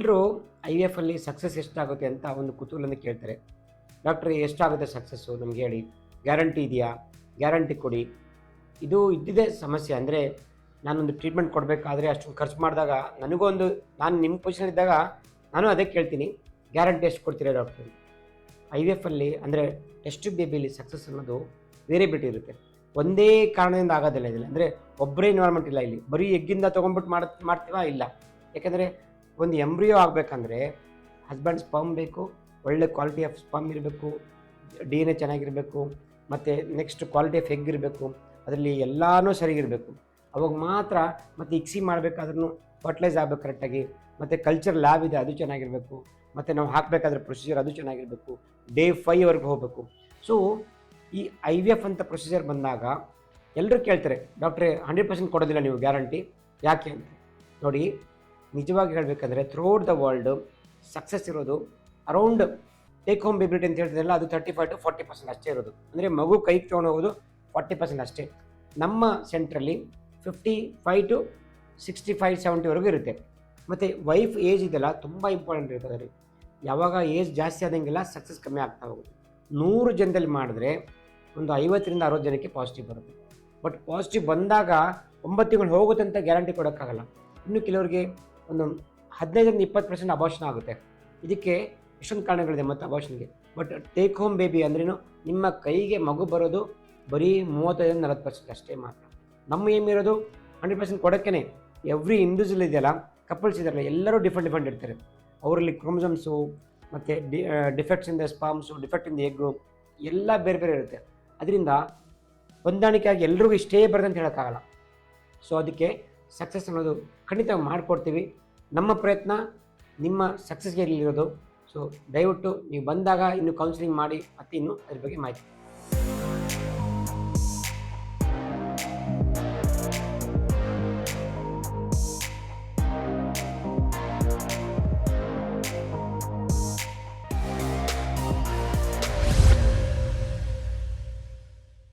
ಎಲ್ಲರೂ IVF ಅಲ್ಲಿ success ಎಷ್ಟಾಗುತ್ತೆ ಅಂತ ಒಂದು ಕುತೂಹಲದಿಂದ ಕೇಳ್ತಾರೆ. ಡಾಕ್ಟ್ರೇ ಎಷ್ಟಾಗುತ್ತೆ ಸಕ್ಸಸ್ಸು ನಮ್ಗೆ ಹೇಳಿ, ಗ್ಯಾರಂಟಿ ಇದೆಯಾ? ಗ್ಯಾರಂಟಿ ಕೊಡಿ. ಇದು ಇದ್ದಿದ್ದೇ ಸಮಸ್ಯೆ. ಅಂದರೆ ನಾನೊಂದು ಟ್ರೀಟ್ಮೆಂಟ್ ಕೊಡಬೇಕಾದ್ರೆ ಅಷ್ಟೊಂದು ಖರ್ಚು ಮಾಡಿದಾಗ ನನಗೊಂದು ನಾನು ನಿಮ್ಮ ಪೊಸಿಷನ್ ಇದ್ದಾಗ ನಾನು ಅದೇ ಕೇಳ್ತೀನಿ, ಗ್ಯಾರಂಟಿ ಎಷ್ಟು ಕೊಡ್ತೀರಾ ಡಾಕ್ಟ್ರು? IVF ಅಲ್ಲಿ ಅಂದರೆ ಟೆಸ್ಟ್ ಬೇಬಿಲಿ ಸಕ್ಸಸ್ ಅನ್ನೋದು ವೇರಿಯಬಿಲಿಟಿ ಇರುತ್ತೆ. ಒಂದೇ ಕಾರಣದಿಂದ ಆಗೋದಿಲ್ಲ ಇದರಲ್ಲಿ. ಅಂದರೆ ಒಬ್ಬರೇ ಇನ್ವಾಲ್ವ್ಮೆಂಟ್ ಇಲ್ಲ ಇಲ್ಲಿ. ಬರೀ ಎಗ್ಗಿಂದ ತೊಗೊಂಡ್ಬಿಟ್ಟು ಮಾಡ್ತೀವಾ? ಇಲ್ಲ. ಯಾಕೆಂದರೆ ಒಂದು ಎಂಬ್ರಿಯೋ ಆಗಬೇಕಂದ್ರೆ ಹಸ್ಬೆಂಡ್ ಸ್ಪರ್ಮ್ ಬೇಕು, ಒಳ್ಳೆ ಕ್ವಾಲಿಟಿ ಆಫ್ ಸ್ಪರ್ಮ್ ಇರಬೇಕು, DNA ಚೆನ್ನಾಗಿರಬೇಕು, ಮತ್ತು ನೆಕ್ಸ್ಟ್ ಕ್ವಾಲಿಟಿ ಆಫ್ ಎಗ್ ಇರಬೇಕು, ಅದರಲ್ಲಿ ಎಲ್ಲನೂ ಸರಿಗಿರಬೇಕು. ಅವಾಗ ಮಾತ್ರ ಮತ್ತು ಇಕ್ಸಿ ಮಾಡಬೇಕಾದ್ರೂ ಫರ್ಟಿಲೈಸ್ ಆಗಬೇಕು ಕರೆಕ್ಟಾಗಿ, ಮತ್ತು ಕಲ್ಚರ್ ಲ್ಯಾಬ್ ಇದೆ ಅದು ಚೆನ್ನಾಗಿರಬೇಕು, ಮತ್ತು ನಾವು ಹಾಕಬೇಕಾದ್ರೆ ಪ್ರೊಸೀಜರ್ ಅದು ಚೆನ್ನಾಗಿರಬೇಕು, ಡೇ 5ವರೆಗೂ ಹೋಗಬೇಕು. ಸೊ ಈ IVF ಅಂತ ಪ್ರೊಸೀಜರ್ ಬಂದಾಗ ಎಲ್ಲರೂ ಕೇಳ್ತಾರೆ, ಡಾಕ್ಟ್ರೇ 100% ಕೊಡೋದಿಲ್ಲ ನೀವು ಗ್ಯಾರಂಟಿ, ಯಾಕೆ ಅಂತ. ನೋಡಿ, ನಿಜವಾಗಿ ಹೇಳಬೇಕಂದ್ರೆ ಥ್ರೂಔಟ್ ದ ವರ್ಲ್ಡು ಸಕ್ಸಸ್ ಇರೋದು ಅರೌಂಡ್ ಟೇಕ್ ಹೋಮ್ ಬೇಬಿಲಿಟಿ ಅಂತ ಹೇಳ್ತಿದ್ದಲ್ಲ, ಅದು 35 to 40% ಅಷ್ಟೇ ಇರೋದು. ಅಂದರೆ ಮಗು ಕೈಗೆ ತೊಗೊಂಡು ಹೋಗೋದು 40% ಅಷ್ಟೇ. ನಮ್ಮ ಸೆಂಟ್ರಲ್ಲಿ 55 to 65, 70ವರೆಗೂ ಇರುತ್ತೆ. ಮತ್ತು ವೈಫ್ ಏಜ್ ಇದೆಲ್ಲ ತುಂಬ ಇಂಪಾರ್ಟೆಂಟ್ ಇರ್ತದೆ ರೀ. ಯಾವಾಗ ಏಜ್ ಜಾಸ್ತಿ ಆದಂಗೆಲ್ಲ ಸಕ್ಸಸ್ ಕಮ್ಮಿ ಆಗ್ತಾ ಹೋಗುತ್ತೆ. 100 ಜನದಲ್ಲಿ ಮಾಡಿದ್ರೆ ಒಂದು 50ರಿಂದ 60 ಜನಕ್ಕೆ ಪಾಸಿಟಿವ್ ಬರುತ್ತೆ. ಬಟ್ ಪಾಸಿಟಿವ್ ಬಂದಾಗ 9 ತಿಂಗಳು ಹೋಗುತ್ತೆ ಅಂತ ಗ್ಯಾರಂಟಿ ಕೊಡೋಕ್ಕಾಗಲ್ಲ. ಇನ್ನು ಕೆಲವರಿಗೆ ಒಂದು 15ರಿಂದ 20% ಅಬಾರ್ಷನ್ ಆಗುತ್ತೆ. ಇದಕ್ಕೆ ಎಷ್ಟೊಂದು ಕಾರಣಗಳಿದೆ ಮತ್ತು ಅಬಾರ್ಷನ್ಗೆ. ಬಟ್ ಟೇಕ್ ಹೋಮ್ ಬೇಬಿ ಅಂದ್ರೇನು, ನಿಮ್ಮ ಕೈಗೆ ಮಗು ಬರೋದು ಬರೀ 35ರಿಂದ 40% ಅಷ್ಟೇ ಮಾತ್ರ. ನಮ್ಮ ಏಮ್ ಇರೋದು 100% ಕೊಡೋಕ್ಕೇ. ಎವ್ರಿ ಇಂಡಿವಿಜುವಲ್ ಇದೆಯಲ್ಲ, ಕಪಲ್ಸ್ ಇದಾರಲ್ಲ, ಎಲ್ಲರೂ ಡಿಫ್ರೆಂಟ್ ಇರ್ತಾರೆ. ಅವರಲ್ಲಿ ಕ್ರೋಮೋಸಮ್ಸು ಮತ್ತು defects in the sperms, defect in the egg ಎಲ್ಲ ಬೇರೆ ಬೇರೆ ಇರುತ್ತೆ. ಅದರಿಂದ ಹೊಂದಾಣಿಕೆಯಾಗಿ ಎಲ್ರಿಗೂ ಇಷ್ಟೇ ಬರುತ್ತೆ ಅಂತ ಹೇಳೋಕ್ಕಾಗಲ್ಲ. ಸೊ ಅದಕ್ಕೆ ಸಕ್ಸಸ್ ಅನ್ನೋದು ಖಂಡಿತ ಮಾಡಿಕೊಡ್ತೀವಿ. ನಮ್ಮ ಪ್ರಯತ್ನ ನಿಮ್ಮ ಸಕ್ಸಸ್ಗೆ ಇರೋದು. ಸೊ ದಯವಿಟ್ಟು ನೀವು ಬಂದಾಗ ಇನ್ನೂ ಕೌನ್ಸಿಲಿಂಗ್ ಮಾಡಿ ಮತ್ತೆ ಇನ್ನೂ ಅದ್ರ ಬಗ್ಗೆ ಮಾಹಿತಿ